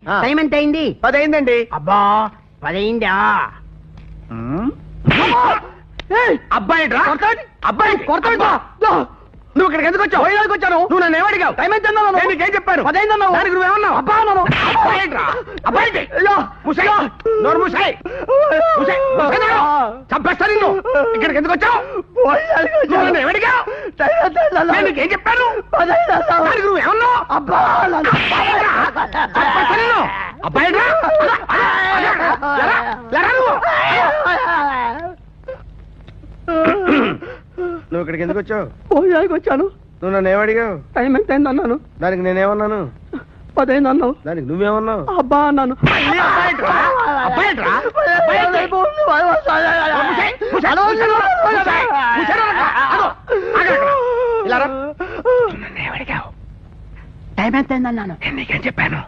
Time ఎంత అయింది? 10 అయిందండి. అబ్బా 10 అయిందా? అబ్బాయి అబ్బాయి నువ్వు ఇక్కడికి ఎందుకు వచ్చావు? వైజాగ్కి వచ్చాను. నువ్వు నన్ను ఏమడిగావు? టైం ఎంత అన్నావు? నేను నీకేం చెప్పాను? 10 అయిందన్నావు. దానికి నువ్వేమన్నావు? అబ్బా అన్నాను. అబ్బాయి చంపేస్తా నిన్ను. ఇక్కడికి ఎందుకు వచ్చావు? నన్ను ఏమడిగావు? నేను నీకేం చెప్పాను? దానికి నువ్వేమన్నావు? అబ్బా చంపేస్తా నిన్ను. అబ్బాయి నువ్వు ఇక్కడికి ఎందుకు వచ్చావు? వైజాగ్కి వచ్చాను. నువ్వు నన్ను ఏమడిగావు? టైం ఎంత అయింది అన్నాను. దానికి నేనేమన్నాను? 10 అయింది అన్నావు. దానికి నువ్వేమన్నావు? అబ్బా అన్నాను. టైం ఎంత అయింది అన్నాను. నీకేం చెప్పాను?